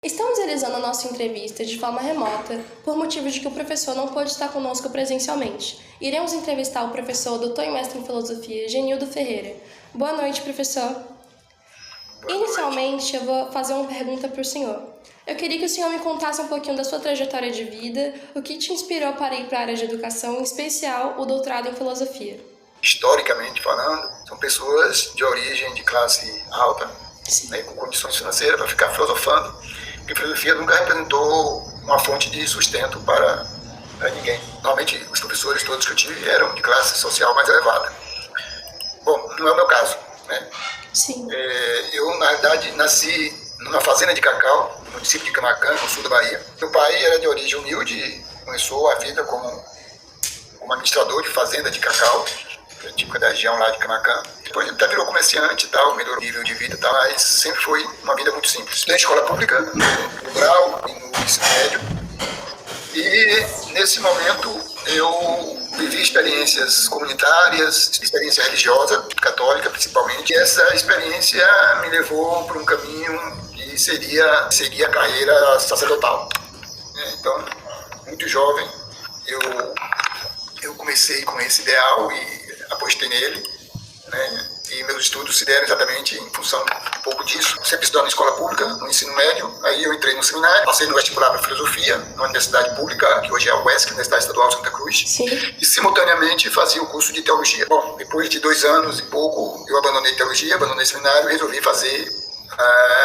Estamos realizando a nossa entrevista de forma remota, por motivo de que o professor não pôde estar conosco presencialmente. Iremos entrevistar o professor doutor e mestre em filosofia, Genildo Ferreira. Boa noite, professor. Inicialmente, eu vou fazer uma pergunta para o senhor. Eu queria que o senhor me contasse um pouquinho da sua trajetória de vida, o que te inspirou para ir para a área de educação, em especial o doutorado em filosofia. Historicamente falando, são pessoas de origem de classe alta, né, com condições financeiras para ficar filosofando, porque a filosofia nunca representou uma fonte de sustento para ninguém. Normalmente, os professores todos que eu tive eram de classe social mais elevada. Bom, não é o meu caso, né? Sim. Eu, na verdade, nasci numa fazenda de cacau, no município de Camaquã, no sul da Bahia. Meu pai era de origem humilde, começou a vida como administrador de fazenda de cacau, típica da região lá de Camaquã. Depois ele até virou comerciante e tal, melhorou o nível de vida e tal, mas sempre foi uma vida muito simples. Estudei em escola pública, no grau e no ensino médio. E nesse momento eu vivi experiências comunitárias, experiência religiosa, católica principalmente. E essa experiência me levou para um caminho que seria seguir a carreira sacerdotal. Então, muito jovem, eu comecei com esse ideal e apostei nele, né? E meus estudos se deram exatamente em função um pouco disso. Sempre estudando em escola pública, no ensino médio, aí eu entrei no seminário, passei no vestibular para filosofia, na universidade pública, que hoje é a UESC, Universidade Estadual de Santa Cruz. Sim. E simultaneamente fazia o curso de teologia. Bom, depois de 2 anos e pouco, eu abandonei teologia, abandonei seminário e resolvi fazer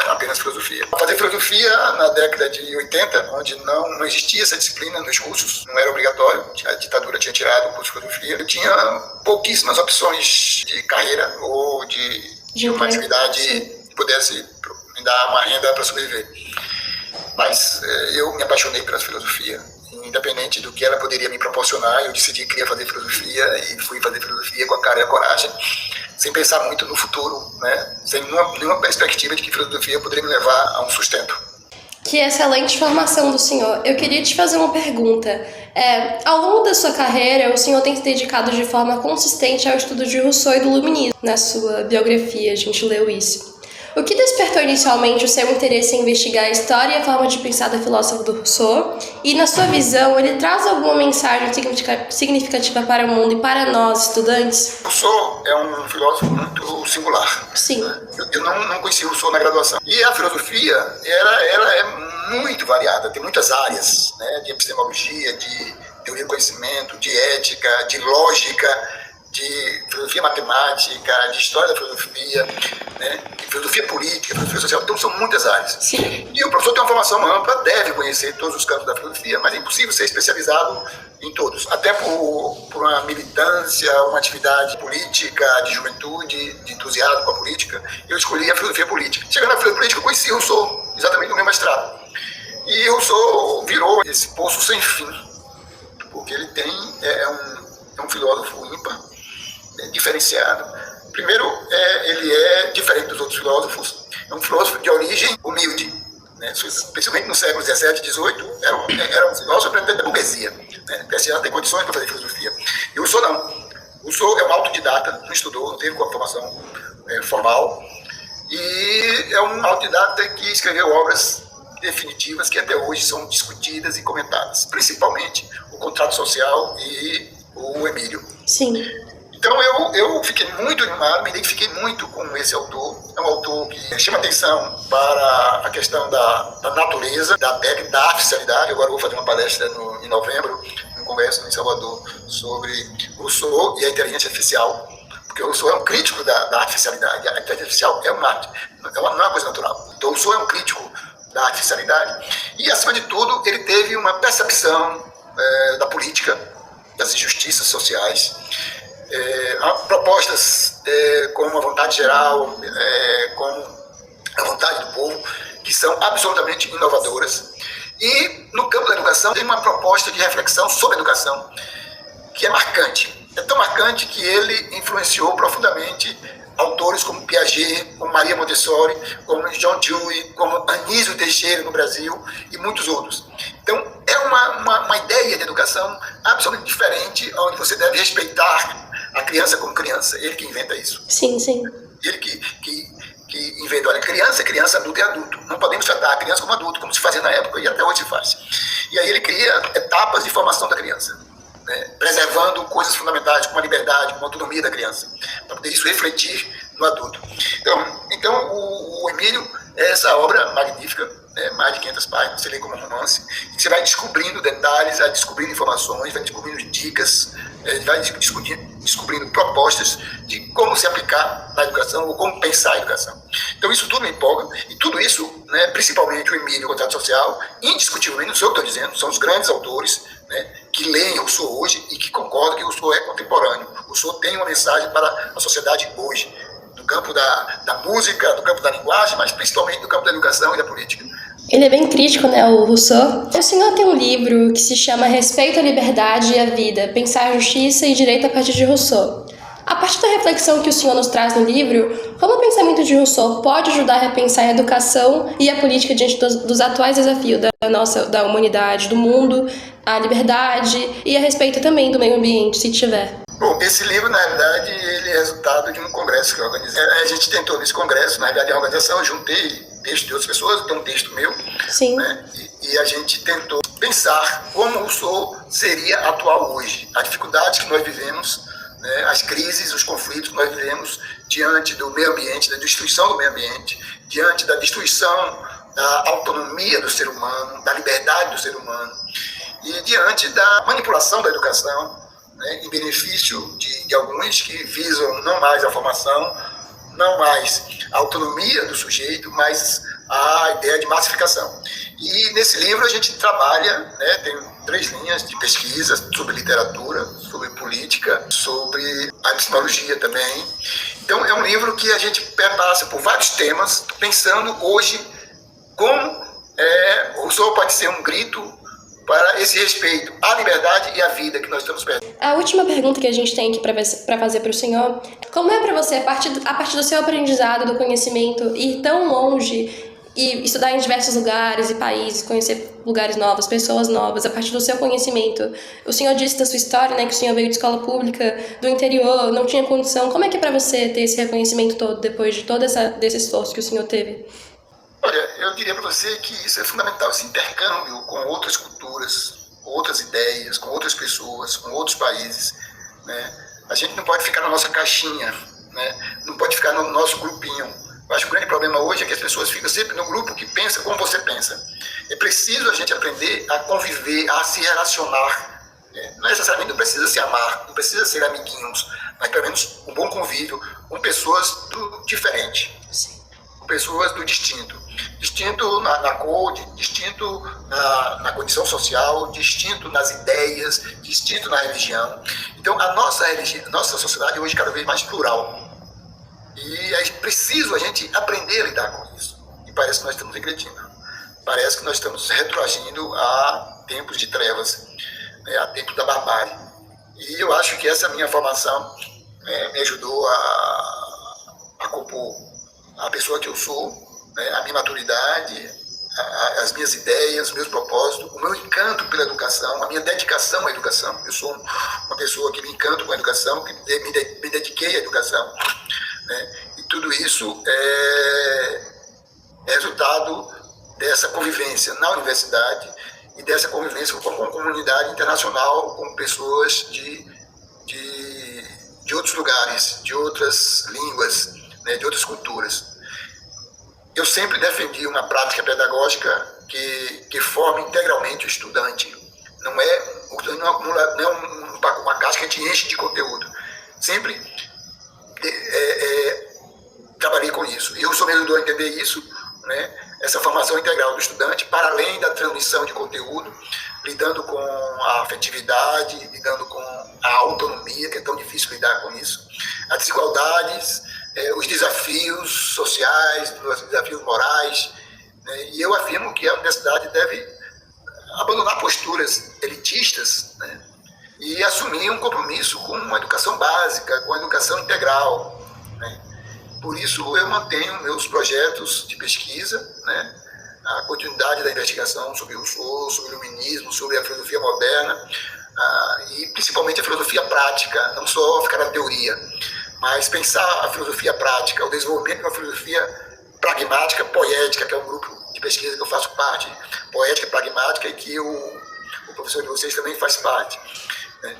apenas filosofia. Fazer filosofia na década de 80, onde não existia essa disciplina nos cursos, não era obrigatório, a ditadura tinha tirado o curso de filosofia. Eu tinha pouquíssimas opções de carreira ou de uma atividade que pudesse me dar uma renda para sobreviver. Mas eu me apaixonei pela filosofia. Independente do que ela poderia me proporcionar, eu decidi que queria fazer filosofia e fui fazer filosofia com a cara e a coragem, sem pensar muito no futuro, né? Sem nenhuma perspectiva de que filosofia poderia me levar a um sustento. Que excelente formação do senhor. Eu queria te fazer uma pergunta. Ao longo da sua carreira, o senhor tem se dedicado de forma consistente ao estudo de Rousseau e do Iluminismo. Na sua biografia, a gente leu isso. O que despertou inicialmente o seu interesse em investigar a história e a forma de pensar da filósofa do Rousseau? E, na sua visão, ele traz alguma mensagem significativa para o mundo e para nós, estudantes? Rousseau é um filósofo muito singular. Sim. Eu não conheci Rousseau na graduação. E a filosofia, ela é muito variada, tem muitas áreas, né, de epistemologia, de teoria do conhecimento, de ética, de lógica, de filosofia matemática, de história da filosofia, né, de filosofia política, filosofia social. Então são muitas áreas. Sim. E o professor tem uma formação ampla, deve conhecer todos os campos da filosofia, mas é impossível ser especializado em todos. Até por uma militância, uma atividade política, de juventude, de entusiasmo com a política, eu escolhi a filosofia política. Chegando na filosofia política, eu conheci Rousseau, exatamente no meu mestrado. E Rousseau virou esse poço sem fim, porque ele é um filósofo ímpar, diferenciado. Primeiro, ele é diferente dos outros filósofos, é um filósofo de origem humilde, né? Principalmente no século XVII e XVIII, era um filósofo representante da burguesia, né? Ela tem condições para fazer filosofia. E o Rousseau não. O Rousseau é um autodidata, não estudou, não teve formação formal, e é um autodidata que escreveu obras definitivas que até hoje são discutidas e comentadas, principalmente o Contrato Social e o Emílio. Sim. Então eu fiquei muito animado, me identifiquei muito com esse autor. É um autor que chama atenção para a questão da natureza, da técnica, da artificialidade. Agora eu vou fazer uma palestra em novembro, um congresso em Salvador, sobre Rousseau e a inteligência artificial. Porque o Rousseau é um crítico da artificialidade. A inteligência artificial é uma arte, não é uma coisa natural. Então o Rousseau é um crítico da artificialidade. E, acima de tudo, ele teve uma percepção da política, das injustiças sociais, propostas como a vontade geral, como a vontade do povo, que são absolutamente inovadoras. E no campo da educação tem uma proposta de reflexão sobre a educação que é marcante. É tão marcante que ele influenciou profundamente autores como Piaget, como Maria Montessori, como John Dewey, como Anísio Teixeira no Brasil e muitos outros. Então é uma ideia de educação absolutamente diferente, onde você deve respeitar a criança como criança. Ele que inventa isso. Sim, sim. Ele que que inventou, olha, criança é criança, adulto é adulto. Não podemos tratar a criança como adulto, como se fazia na época e até hoje se faz. E aí ele cria etapas de formação da criança, né, preservando coisas fundamentais como a liberdade, como a autonomia da criança, para poder isso refletir no adulto. Então o Emílio é essa obra magnífica, né, mais de 500 páginas, você lê como um romance, e você vai descobrindo detalhes, vai descobrindo informações, vai descobrindo dicas, vai descobrindo propostas de como se aplicar na educação ou como pensar a educação. Então isso tudo me empolga, e tudo isso, né, principalmente o Emílio, o Contrato Social, indiscutivelmente, não sou eu que estou dizendo, são os grandes autores, né, que leem Rousseau hoje e que concordam que Rousseau é contemporâneo. Rousseau tem uma mensagem para a sociedade hoje, no campo da música, no campo da linguagem, mas principalmente no campo da educação e da política. Ele é bem crítico, né, o Rousseau. O senhor tem um livro que se chama Respeito à Liberdade e à Vida, Pensar Justiça e Direito a partir de Rousseau. A partir da reflexão que o senhor nos traz no livro, como o pensamento de Rousseau pode ajudar a repensar a educação e a política diante dos atuais desafios da humanidade, do mundo, a liberdade e a respeito também do meio ambiente, se tiver? Bom, esse livro, na realidade, ele é resultado de um congresso que eu organizei. A gente tentou nesse congresso, na realidade, a organização, eu juntei texto de outras pessoas, tem um texto meu. Sim. Né, e a gente tentou pensar como Rousseau seria atual hoje. As dificuldades que nós vivemos, né, as crises, os conflitos que nós vivemos diante do meio ambiente, da destruição do meio ambiente, diante da destruição da autonomia do ser humano, da liberdade do ser humano, e diante da manipulação da educação, né, em benefício de alguns que visam não mais a formação, não mais a autonomia do sujeito, mas a ideia de massificação. E nesse livro a gente trabalha, né, tem 3 linhas de pesquisa sobre literatura, sobre política, sobre a epistemologia também. Então é um livro que a gente passa por vários temas, pensando hoje como Rousseau pode ser um grito para esse respeito à liberdade e à vida que nós estamos perdendo. A última pergunta que a gente tem aqui para fazer para o senhor, como é para você, a partir do seu aprendizado, do conhecimento, ir tão longe e estudar em diversos lugares e países, conhecer lugares novos, pessoas novas, a partir do seu conhecimento? O senhor disse da sua história, né, que o senhor veio de escola pública, do interior, não tinha condição. Como é que é para você ter esse reconhecimento todo, depois de todo desse esforço que o senhor teve? Olha, eu diria para você que isso é fundamental, esse intercâmbio com outras culturas, com outras ideias, com outras pessoas, com outros países, né? A gente não pode ficar na nossa caixinha, né? Não pode ficar no nosso grupinho. Eu acho que o grande problema hoje é que as pessoas ficam sempre no grupo que pensa como você pensa. É preciso a gente aprender a conviver, a se relacionar. Não necessariamente não precisa se amar, não precisa ser amiguinhos, mas pelo menos um bom convívio com pessoas do diferente. Sim. Pessoas do distinto na cor, distinto na condição social, distinto nas ideias, distinto na religião. Então a nossa sociedade hoje é cada vez mais plural, e é preciso a gente aprender a lidar com isso, e parece que nós estamos regredindo, parece que nós estamos retroagindo a tempos de trevas, né, a tempos da barbárie, e eu acho que essa minha formação me ajudou a compor a pessoa que eu sou, né, a minha maturidade, as minhas ideias, os meus propósitos, o meu encanto pela educação, a minha dedicação à educação. Eu sou uma pessoa que me encanto com a educação, que me dediquei à educação, né, e tudo isso é resultado dessa convivência na universidade e dessa convivência com a comunidade internacional, com pessoas de outros lugares, de outras línguas, né, de outras culturas. Eu sempre defendi uma prática pedagógica que forma integralmente o estudante. Não é uma caixa que a gente enche de conteúdo. Sempre trabalhei com isso. E o senhor me ajudou a entender isso, né, essa formação integral do estudante, para além da transmissão de conteúdo, lidando com a afetividade, lidando com a autonomia, que é tão difícil lidar com isso, as desigualdades, os desafios sociais, os desafios morais, né? E eu afirmo que a universidade deve abandonar posturas elitistas, né, e assumir um compromisso com uma educação básica, com a educação integral, né? Por isso eu mantenho meus projetos de pesquisa, né, a continuidade da investigação sobre o Rousseau, sobre o iluminismo, sobre a filosofia moderna, e principalmente a filosofia prática, não só ficar na teoria, mas pensar a filosofia prática, o desenvolvimento de uma filosofia pragmática, poética, que é um grupo de pesquisa que eu faço parte, poética e pragmática, e que o professor de vocês também faz parte, né?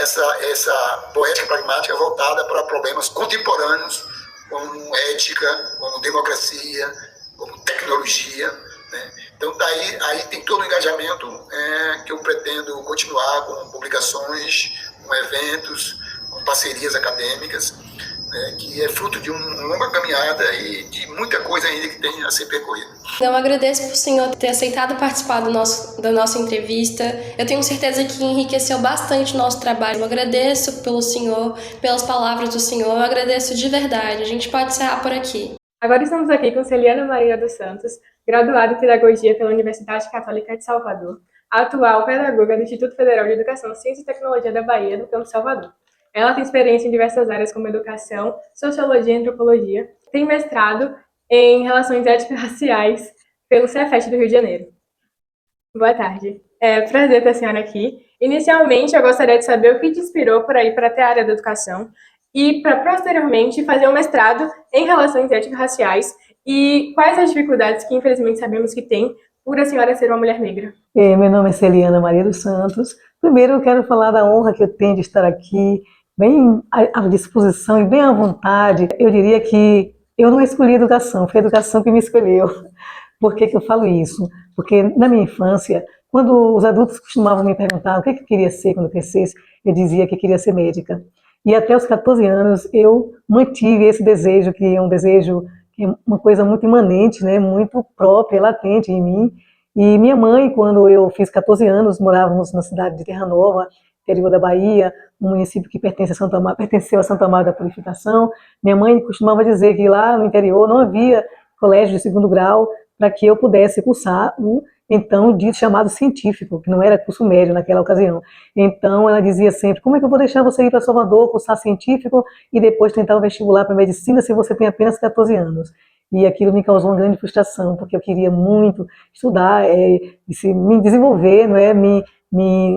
Essa poética pragmática voltada para problemas contemporâneos, como ética, como democracia, como tecnologia, né? Então, daí aí tem todo o engajamento que eu pretendo continuar com publicações, com eventos, com parcerias acadêmicas, que é fruto de uma longa caminhada e de muita coisa ainda que tem a ser percorrida. Eu agradeço por o senhor ter aceitado participar da nossa entrevista. Eu tenho certeza que enriqueceu bastante o nosso trabalho. Eu agradeço pelo senhor, pelas palavras do senhor. Eu agradeço de verdade. A gente pode encerrar por aqui. Agora estamos aqui com Celiana Maria dos Santos, graduada em Pedagogia pela Universidade Católica de Salvador, atual pedagoga do Instituto Federal de Educação, Ciência e Tecnologia da Bahia, no Campo Salvador. Ela tem experiência em diversas áreas como educação, sociologia e antropologia. Tem mestrado em relações étnico-raciais pelo Cefet do Rio de Janeiro. Boa tarde. É prazer ter a senhora aqui. Inicialmente, eu gostaria de saber o que te inspirou para ir para a área da educação e para, posteriormente, fazer um mestrado em relações étnico-raciais e quais as dificuldades que, infelizmente, sabemos que tem por a senhora ser uma mulher negra. Meu nome é Celiana Maria dos Santos. Primeiro, eu quero falar da honra que eu tenho de estar aqui, bem à disposição e bem à vontade. Eu diria que eu não escolhi a educação, foi a educação que me escolheu. Por que eu falo isso? Porque na minha infância, quando os adultos costumavam me perguntar o que eu queria ser quando eu crescesse, eu dizia que queria ser médica. E até os 14 anos eu mantive esse desejo, que é um desejo, que é uma coisa muito imanente, né, muito própria, latente em mim. E minha mãe, quando eu fiz 14 anos, morávamos na cidade de Terra Nova, interior da Bahia, um município que pertenceu a Santa Maria da Purificação. Minha mãe costumava dizer que lá no interior não havia colégio de segundo grau para que eu pudesse cursar o então dito chamado científico, que não era curso médio naquela ocasião. Então ela dizia sempre: como é que eu vou deixar você ir para Salvador, cursar científico e depois tentar o vestibular para medicina se você tem apenas 14 anos? E aquilo me causou uma grande frustração, porque eu queria muito estudar, me desenvolver, não é, me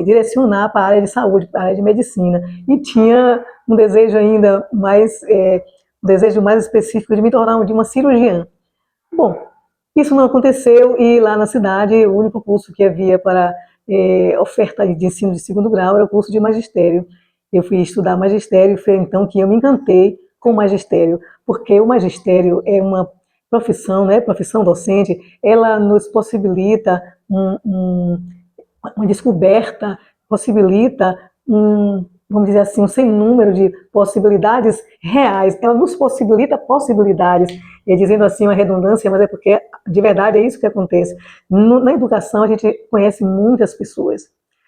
direcionar para a área de saúde, para a área de medicina. E tinha um desejo ainda mais, um desejo mais específico de me tornar uma cirurgiã. Bom, isso não aconteceu e lá na cidade o único curso que havia para oferta de ensino de segundo grau era o curso de magistério. Eu fui estudar magistério e foi então que eu me encantei com o magistério, porque o magistério é uma profissão, né, profissão docente, ela nos possibilita uma descoberta, possibilita vamos dizer assim, um sem número de possibilidades reais. Ela nos possibilita possibilidades, dizendo assim uma redundância, mas é porque de verdade é isso que acontece. Na educação a gente conhece muitas pessoas,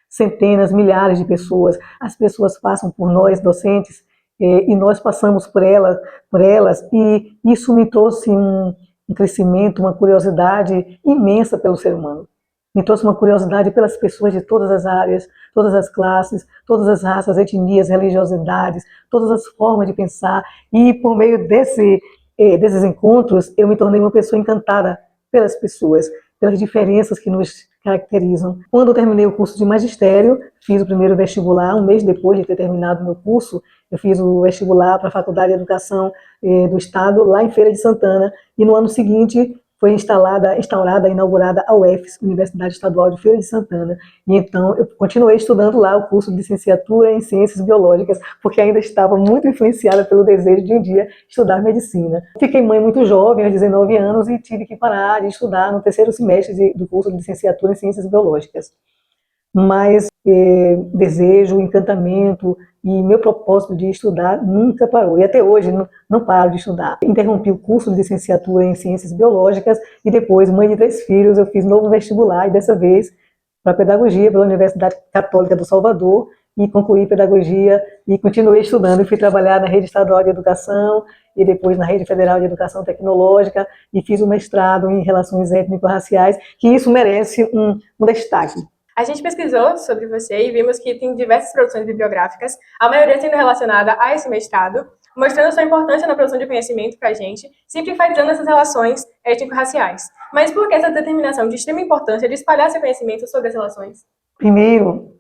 centenas, milhares de pessoas. As pessoas passam por nós, docentes, e nós passamos por elas, e isso me trouxe um crescimento, uma curiosidade imensa pelo ser humano. Me trouxe uma curiosidade pelas pessoas de todas as áreas, todas as classes, todas as raças, etnias, religiosidades, todas as formas de pensar. E por meio desses encontros, eu me tornei uma pessoa encantada pelas pessoas, pelas diferenças que nos caracterizam. Quando eu terminei o curso de magistério, fiz o primeiro vestibular, um mês depois de ter terminado o meu curso, eu fiz o vestibular para a Faculdade de Educação do Estado, lá em Feira de Santana, e no ano seguinte foi inaugurada a UFES, Universidade Estadual de Feira de Santana. E então eu continuei estudando lá o curso de licenciatura em Ciências Biológicas, porque ainda estava muito influenciada pelo desejo de um dia estudar medicina. Fiquei mãe muito jovem, aos 19 anos, e tive que parar de estudar no terceiro semestre do curso de licenciatura em Ciências Biológicas. Mas desejo, encantamento e meu propósito de estudar nunca parou. E até hoje não paro de estudar. Interrompi o curso de licenciatura em Ciências Biológicas e depois, mãe de 3 filhos, eu fiz novo vestibular e dessa vez para Pedagogia pela Universidade Católica do Salvador e concluí Pedagogia e continuei estudando. E fui trabalhar na Rede Estadual de Educação e depois na Rede Federal de Educação Tecnológica e fiz um mestrado em Relações Étnico-Raciais, que isso merece um destaque. A gente pesquisou sobre você e vimos que tem diversas produções bibliográficas, a maioria sendo relacionada a esse mestrado, mostrando sua importância na produção de conhecimento para a gente, sempre enfatizando essas relações étnico-raciais. Mas por que essa determinação de extrema importância de espalhar seu conhecimento sobre as relações? Primeiro,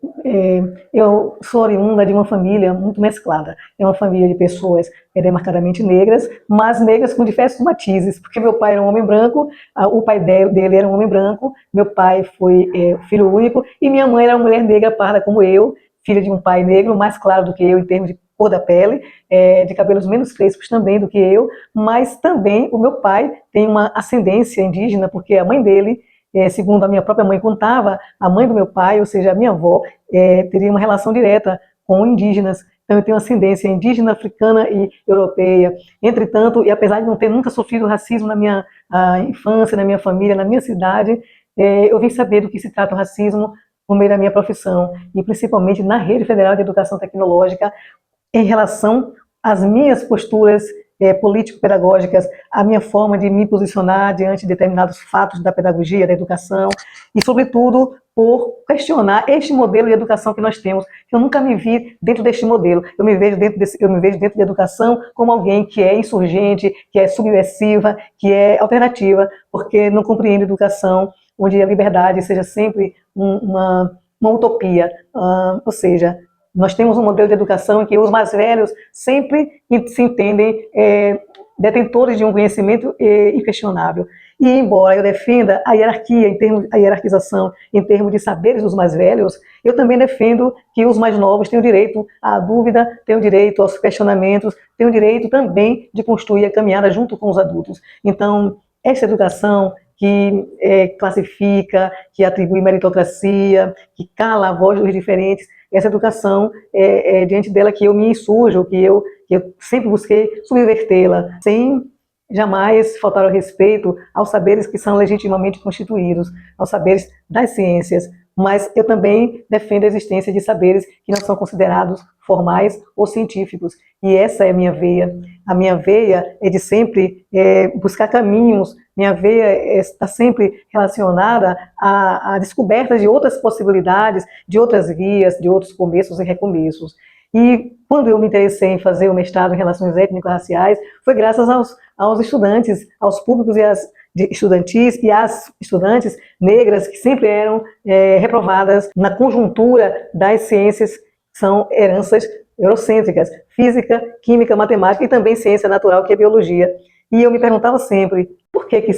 eu sou oriunda de uma família muito mesclada. É uma família de pessoas demarcadamente negras, mas negras com diversos matizes, porque meu pai era um homem branco, o pai dele era um homem branco, meu pai foi filho único, e minha mãe era uma mulher negra parda como eu, filha de um pai negro, mais claro do que eu em termos de cor da pele, de cabelos menos crespos também do que eu, mas também o meu pai tem uma ascendência indígena, porque a mãe dele, segundo a minha própria mãe contava, a mãe do meu pai, ou seja, a minha avó, teria uma relação direta com indígenas. Então eu tenho ascendência indígena, africana e europeia. Entretanto, e apesar de não ter nunca sofrido racismo na minha infância, na minha família, na minha cidade, eu vim saber do que se trata o racismo no meio da minha profissão, e principalmente na Rede Federal de Educação Tecnológica, em relação às minhas posturas político-pedagógicas, a minha forma de me posicionar diante de determinados fatos da pedagogia, da educação, e, sobretudo, por questionar este modelo de educação que nós temos, que eu nunca me vi dentro deste modelo. Eu me vejo dentro da educação como alguém que é insurgente, que é subversiva, que é alternativa, porque não compreendo educação onde a liberdade seja sempre uma utopia, ou seja, nós temos um modelo de educação em que os mais velhos sempre se entendem detentores de um conhecimento inquestionável. E embora eu defenda a hierarquia, a hierarquização em termos de saberes dos mais velhos, eu também defendo que os mais novos têm o direito à dúvida, têm o direito aos questionamentos, têm o direito também de construir a caminhada junto com os adultos. Então, essa educação que classifica, que atribui meritocracia, que cala a voz dos diferentes, essa educação é diante dela que eu me insurjo, que eu sempre busquei subvertê-la, sem jamais faltar ao respeito aos saberes que são legitimamente constituídos, aos saberes das ciências, mas eu também defendo a existência de saberes que não são considerados formais ou científicos, e essa é a minha veia. A minha veia é de sempre buscar caminhos, minha veia está sempre relacionada à descoberta de outras possibilidades, de outras vias, de outros começos e recomeços. E quando eu me interessei em fazer o mestrado em Relações Étnico-Raciais, foi graças aos estudantes, aos públicos e às estudantis e às estudantes negras que sempre eram reprovadas na conjuntura das ciências que são heranças eurocêntricas, física, química, matemática e também ciência natural, que é biologia. E eu me perguntava sempre, por que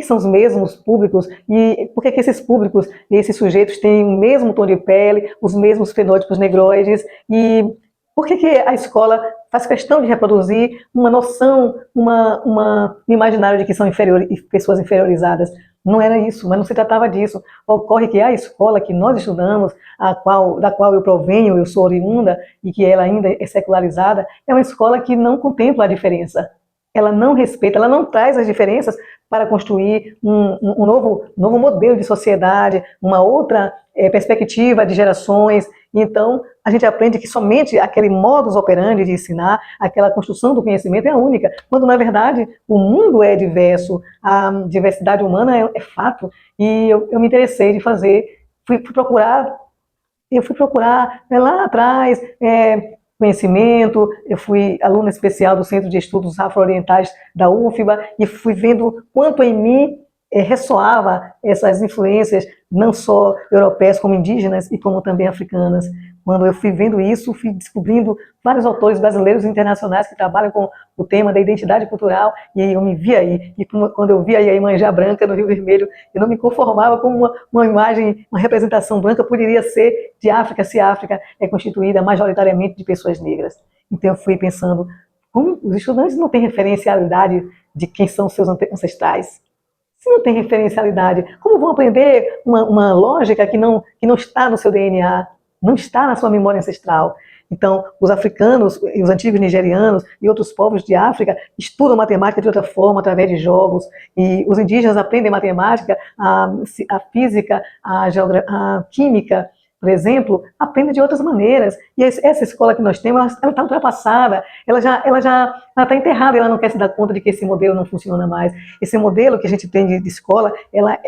são os mesmos públicos e por que esses públicos e esses sujeitos têm o mesmo tom de pele, os mesmos fenótipos negroides, e por que a escola faz questão de reproduzir uma noção, um imaginário de que são pessoas inferiorizadas. Não era isso, mas não se tratava disso. Ocorre que a escola que nós estudamos, da qual eu provenho, eu sou oriunda, e que ela ainda é secularizada, é uma escola que não contempla a diferença. Ela não respeita, ela não traz as diferenças para construir um novo modelo de sociedade, uma outra perspectiva de gerações. Então, a gente aprende que somente aquele modus operandi de ensinar, aquela construção do conhecimento é a única, quando, na verdade, o mundo é diverso, a diversidade humana é fato. E eu me interessei de fazer, fui procurar lá atrás, conhecimento, eu fui aluna especial do Centro de Estudos Afro-Orientais da UFBA e fui vendo quanto em mim ressoava essas influências, não só europeias como indígenas e como também africanas. Quando eu fui vendo isso, fui descobrindo vários autores brasileiros e internacionais que trabalham com o tema da identidade cultural, e aí eu me vi aí. E quando eu vi aí a Iemanjá branca no Rio Vermelho, eu não me conformava com uma imagem, uma representação branca poderia ser de África, se a África é constituída majoritariamente de pessoas negras. Então eu fui pensando, como os estudantes não têm referencialidade de quem são seus ancestrais? Se não tem referencialidade, como vão aprender uma lógica que não está no seu DNA? Não está na sua memória ancestral. Então, os africanos, e os antigos nigerianos e outros povos de África estudam matemática de outra forma, através de jogos. E os indígenas aprendem matemática, a física, a química, por exemplo, aprendem de outras maneiras. E essa escola que nós temos, ela está ultrapassada, ela está enterrada, ela não quer se dar conta de que esse modelo não funciona mais. Esse modelo que a gente tem de escola,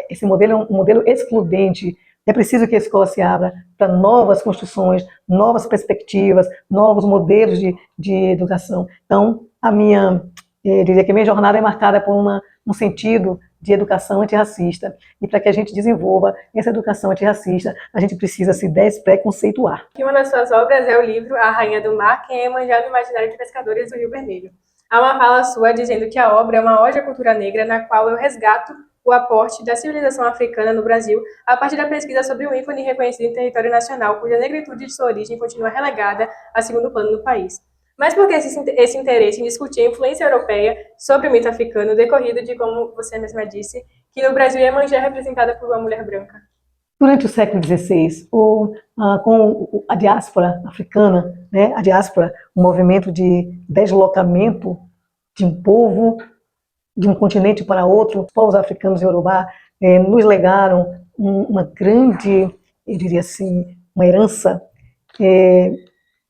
esse modelo é um modelo excludente. É preciso que a escola se abra para novas construções, novas perspectivas, novos modelos de educação. Então, diria que a minha jornada é marcada por um sentido de educação antirracista. E para que a gente desenvolva essa educação antirracista, a gente precisa se despreconceituar. E uma das suas obras é o livro A Rainha do Mar, que é Iemanjá no Imaginário de Pescadores do Rio Vermelho. Há uma fala sua dizendo que a obra é uma ode à cultura negra, na qual eu resgato o aporte da civilização africana no Brasil a partir da pesquisa sobre um ícone reconhecido em território nacional, cuja negritude de sua origem continua relegada a segundo plano no país. Mas por que esse interesse em discutir a influência europeia sobre o mito africano, decorrido de, como você mesma disse, que no Brasil Iemanjá é representada por uma mulher branca? Durante o século XVI, com a diáspora africana, né, a diáspora, um movimento de deslocamento de um povo, de um continente para outro, os povos africanos e Yorubá nos legaram uma grande, eu diria assim, uma herança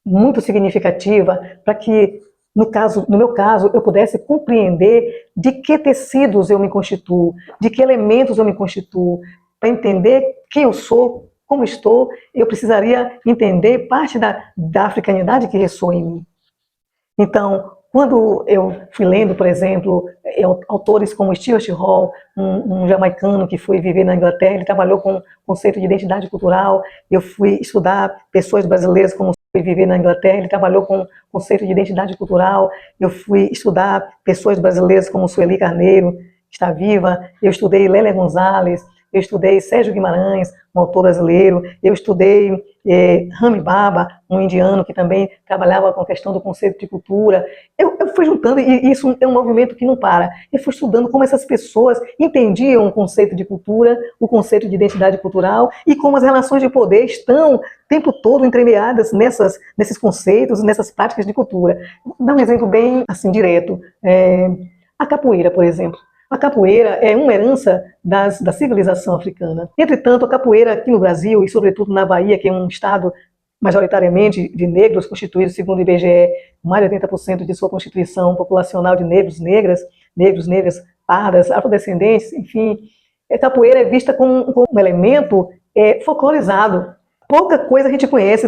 muito significativa para que, no meu caso, eu pudesse compreender de que tecidos eu me constituo, de que elementos eu me constituo. Para entender quem eu sou, como estou, eu precisaria entender parte da africanidade que ressoa em mim. Então, quando eu fui lendo, por exemplo, autores como Stuart Hall, um jamaicano que foi viver na Inglaterra, ele trabalhou com o conceito de identidade cultural. Eu fui estudar pessoas brasileiras como foi viver na Inglaterra, ele trabalhou com o conceito de identidade cultural. Eu fui estudar pessoas brasileiras como Sueli Carneiro, que está viva. Eu estudei Lélia Gonzalez, eu estudei Sérgio Guimarães, um autor brasileiro. Eu estudei Rami Baba, um indiano que também trabalhava com a questão do conceito de cultura. Eu fui juntando, e isso é um movimento que não para. Eu fui estudando como essas pessoas entendiam o conceito de cultura, o conceito de identidade cultural, e como as relações de poder estão o tempo todo entremeadas nesses conceitos, nessas práticas de cultura. Vou dar um exemplo bem assim, direto. A capoeira, por exemplo. A capoeira é uma herança da civilização africana. Entretanto, a capoeira aqui no Brasil, e sobretudo na Bahia, que é um estado majoritariamente de negros, constituído, segundo o IBGE, mais de 80% de sua constituição populacional de negros, negras, pardas, afrodescendentes, enfim, a capoeira é vista como um elemento folclorizado. Pouca coisa a gente conhece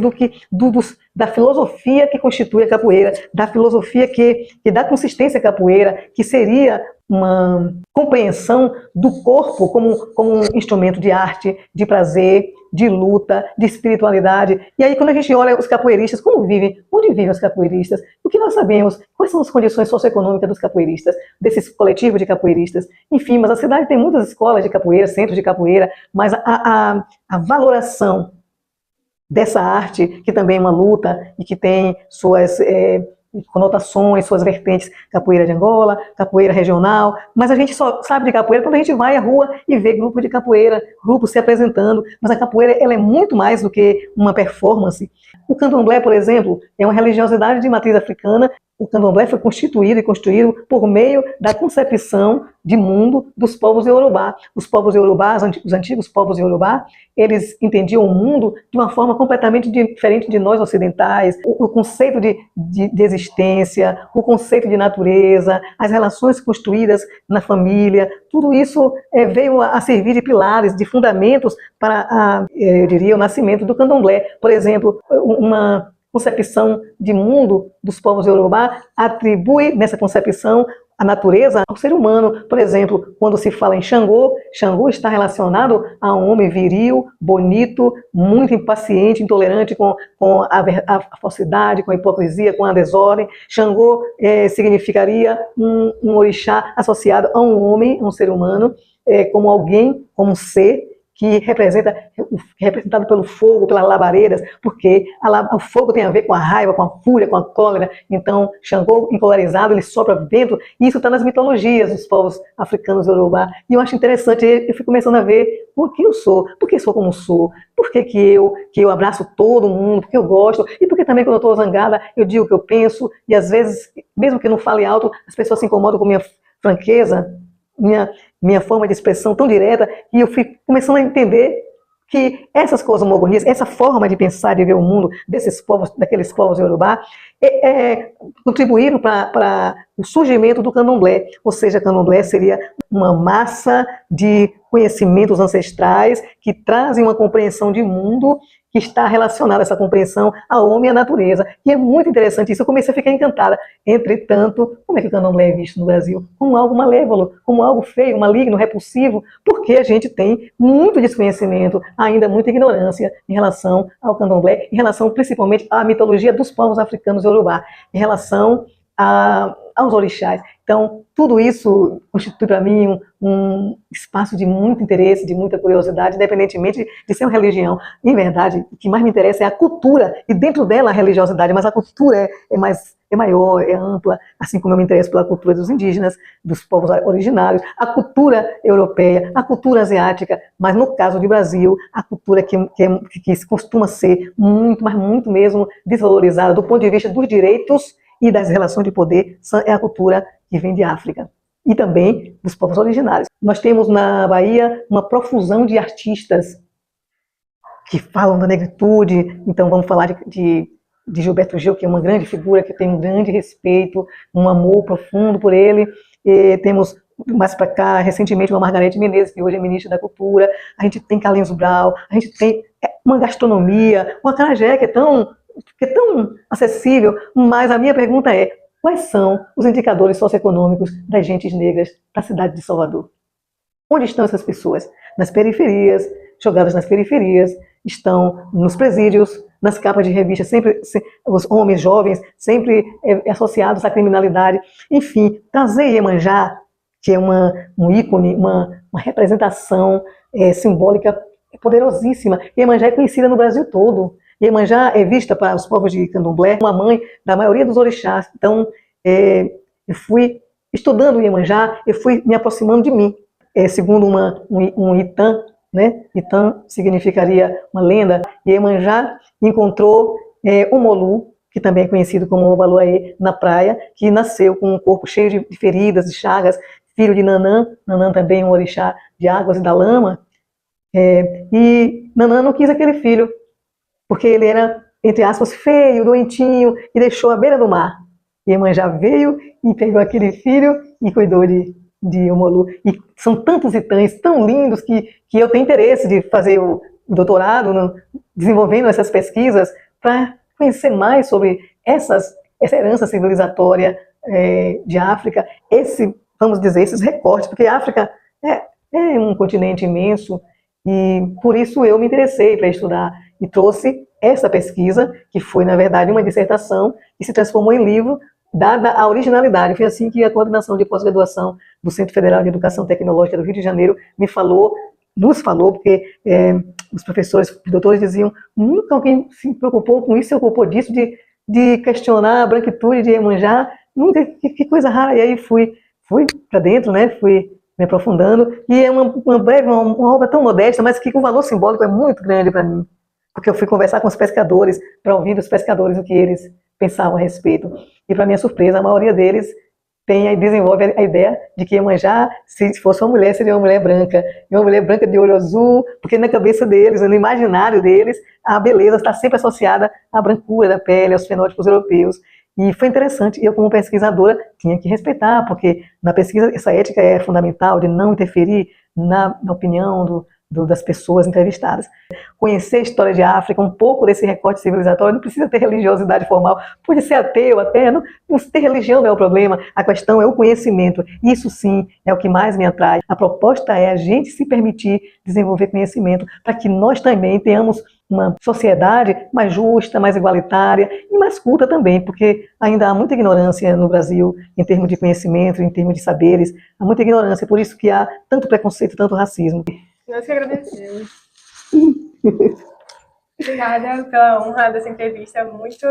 da filosofia que constitui a capoeira, da filosofia que dá consistência à capoeira, que seria uma compreensão do corpo como um instrumento de arte, de prazer, de luta, de espiritualidade. E aí, quando a gente olha os capoeiristas, como vivem? Onde vivem os capoeiristas? O que nós sabemos? Quais são as condições socioeconômicas dos capoeiristas, desses coletivos de capoeiristas? Enfim, mas a cidade tem muitas escolas de capoeira, centros de capoeira, mas a valoração dessa arte, que também é uma luta e que tem suas conotações, suas vertentes, capoeira de Angola, capoeira regional, mas a gente só sabe de capoeira quando a gente vai à rua e vê grupo de capoeira, grupos se apresentando, mas a capoeira ela é muito mais do que uma performance. O candomblé, por exemplo, é uma religiosidade de matriz africana. O candomblé foi constituído e construído por meio da concepção de mundo dos povos iorubá. Os povos iorubá, os antigos povos iorubá, eles entendiam o mundo de uma forma completamente diferente de nós ocidentais. O conceito de existência, o conceito de natureza, as relações construídas na família, tudo isso veio a servir de pilares, de fundamentos para, eu diria, o nascimento do candomblé. Por exemplo, uma concepção de mundo dos povos iorubá atribui nessa concepção a natureza ao ser humano. Por exemplo, quando se fala em Xangô, Xangô está relacionado a um homem viril, bonito, muito impaciente, intolerante com a falsidade, com a hipocrisia, com a desordem. Xangô significaria um orixá associado a um homem, a um ser humano, como alguém, como um ser, que representado pelo fogo, pelas labaredas, porque o fogo tem a ver com a raiva, com a fúria, com a cólera. Então, Xangô, encolarizado, ele sopra vento, e isso está nas mitologias dos povos africanos e Yorubá. E eu acho interessante, eu fui começando a ver por que eu sou, por que sou como sou, por que eu abraço todo mundo, porque eu gosto, e porque também quando eu estou zangada, eu digo o que eu penso, e às vezes, mesmo que eu não fale alto, as pessoas se incomodam com minha franqueza, minha forma de expressão tão direta, e eu fui começando a entender que essas cosmogonias, essa forma de pensar, de ver o mundo daqueles povos iorubá, contribuíram para o surgimento do candomblé. Ou seja, candomblé seria uma massa de conhecimentos ancestrais que trazem uma compreensão de mundo que está relacionada essa compreensão ao homem e à natureza. E é muito interessante isso. Eu comecei a ficar encantada. Entretanto, como é que o candomblé é visto no Brasil? Como algo malévolo, como algo feio, maligno, repulsivo, porque a gente tem muito desconhecimento, ainda muita ignorância em relação ao candomblé, em relação principalmente à mitologia dos povos africanos e Yorubá, em relação aos orixás. Então, tudo isso constitui para mim um espaço de muito interesse, de muita curiosidade, independentemente de ser uma religião. Em verdade, o que mais me interessa é a cultura, e dentro dela a religiosidade, mas a cultura é maior, é ampla, assim como eu me interesso pela cultura dos indígenas, dos povos originários, a cultura europeia, a cultura asiática, mas no caso do Brasil, a cultura que costuma ser muito, mas muito mesmo desvalorizada do ponto de vista dos direitos e das relações de poder, é a cultura que vem de África e também dos povos originários. Nós temos na Bahia uma profusão de artistas que falam da negritude. Então vamos falar de Gilberto Gil, que é uma grande figura, que eu tenho um grande respeito, um amor profundo por ele. E temos mais para cá, recentemente, uma Margarete Menezes, que hoje é ministra da Cultura. A gente tem Carlinhos Brau, a gente tem uma gastronomia, uma acarajé que é tão acessível, mas a minha pergunta é: quais são os indicadores socioeconômicos das gentes negras da cidade de Salvador? Onde estão essas pessoas? Nas periferias, jogadas nas periferias, estão nos presídios, nas capas de revistas, sempre os homens jovens, sempre associados à criminalidade. Enfim, trazer Iemanjá, que é um ícone, uma representação simbólica poderosíssima. Iemanjá é conhecida no Brasil todo. Iemanjá é vista para os povos de candomblé como a mãe da maioria dos orixás. Então, eu fui estudando Iemanjá, eu fui me aproximando de mim. Segundo um Itã, né? Itã significaria uma lenda. Iemanjá encontrou um Molu, que também é conhecido como Obaloaê, na praia, que nasceu com um corpo cheio de feridas, de chagas, filho de Nanã. Nanã também um orixá de águas e da lama. E Nanã não quis aquele filho, porque ele era, entre aspas, feio, doentinho, e deixou à beira do mar. Iemanjá veio e pegou aquele filho e cuidou de Omolu. E são tantos itãs tão lindos que eu tenho interesse de fazer o doutorado, desenvolvendo essas pesquisas, para conhecer mais sobre essa herança civilizatória de África, vamos dizer, esses recortes, porque a África é um continente imenso, e por isso eu me interessei para estudar e trouxe essa pesquisa, que foi, na verdade, uma dissertação, que se transformou em livro, dada a originalidade. Foi assim que a coordenação de pós-graduação do Centro Federal de Educação Tecnológica do Rio de Janeiro nos falou, porque os professores, os doutores diziam: nunca alguém se preocupou com isso, se ocupou disso, de questionar a branquitude de Iemanjá, nunca, que coisa rara. E aí fui para dentro, né? Fui me aprofundando, e é uma obra tão modesta, mas que o valor simbólico é muito grande para mim, porque eu fui conversar com os pescadores, para ouvir dos pescadores o que eles pensavam a respeito. E, para minha surpresa, a maioria deles desenvolve a ideia de que Iemanjá, se fosse uma mulher, seria uma mulher branca. E uma mulher branca de olho azul, porque na cabeça deles, no imaginário deles, a beleza está sempre associada à brancura da pele, aos fenótipos europeus. E foi interessante, e eu, como pesquisadora, tinha que respeitar, porque na pesquisa essa ética é fundamental, de não interferir na opinião das pessoas entrevistadas. Conhecer a história de África, um pouco desse recorte civilizatório, não precisa ter religiosidade formal, pode ser ateu até, não ter religião não é o problema, a questão é o conhecimento. Isso sim é o que mais me atrai. A proposta é a gente se permitir desenvolver conhecimento, para que nós também tenhamos uma sociedade mais justa, mais igualitária e mais culta também, porque ainda há muita ignorância no Brasil em termos de conhecimento, em termos de saberes, há muita ignorância, por isso que há tanto preconceito, tanto racismo. Nós que agradecemos. Obrigada pela honra dessa entrevista, muito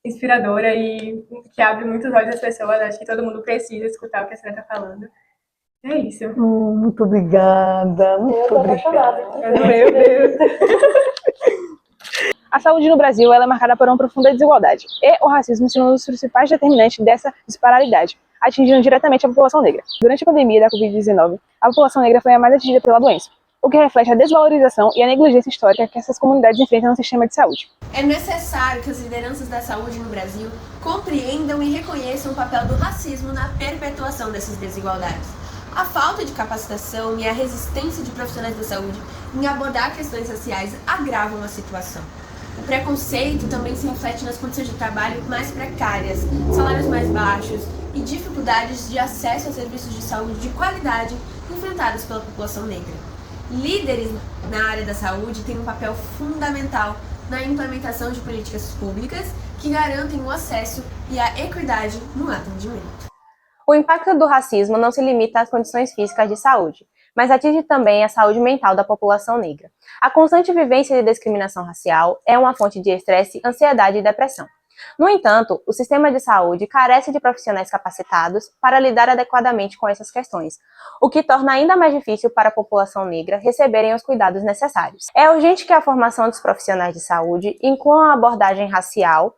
inspiradora e que abre muitos olhos das pessoas. Acho que todo mundo precisa escutar o que a senhora está falando. É isso. Muito obrigada, muito obrigada. Meu Deus. A saúde no Brasil ela é marcada por uma profunda desigualdade, e o racismo sendo um dos principais determinantes dessa disparidade, atingindo diretamente a população negra. Durante a pandemia da Covid-19, a população negra foi a mais atingida pela doença, o que reflete a desvalorização e a negligência histórica que essas comunidades enfrentam no sistema de saúde. É necessário que as lideranças da saúde no Brasil compreendam e reconheçam o papel do racismo na perpetuação dessas desigualdades. A falta de capacitação e a resistência de profissionais da saúde em abordar questões raciais agravam a situação. O preconceito também se reflete nas condições de trabalho mais precárias, salários mais baixos e dificuldades de acesso a serviços de saúde de qualidade enfrentados pela população negra. Líderes na área da saúde têm um papel fundamental na implementação de políticas públicas que garantem o acesso e a equidade no atendimento. O impacto do racismo não se limita às condições físicas de saúde, mas atinge também a saúde mental da população negra. A constante vivência de discriminação racial é uma fonte de estresse, ansiedade e depressão. No entanto, o sistema de saúde carece de profissionais capacitados para lidar adequadamente com essas questões, o que torna ainda mais difícil para a população negra receberem os cuidados necessários. É urgente que a formação dos profissionais de saúde inclua uma abordagem racial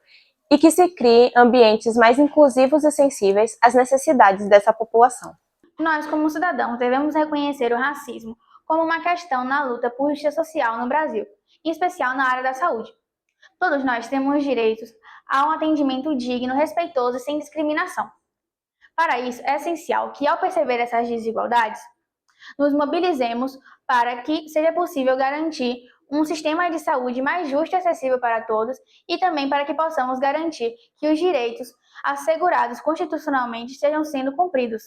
e que se criem ambientes mais inclusivos e sensíveis às necessidades dessa população. Nós, como cidadãos, devemos reconhecer o racismo como uma questão na luta por justiça social no Brasil, em especial na área da saúde. Todos nós temos direitos a um atendimento digno, respeitoso e sem discriminação. Para isso, é essencial que, ao perceber essas desigualdades, nos mobilizemos para que seja possível garantir um sistema de saúde mais justo e acessível para todos e também para que possamos garantir que os direitos assegurados constitucionalmente estejam sendo cumpridos.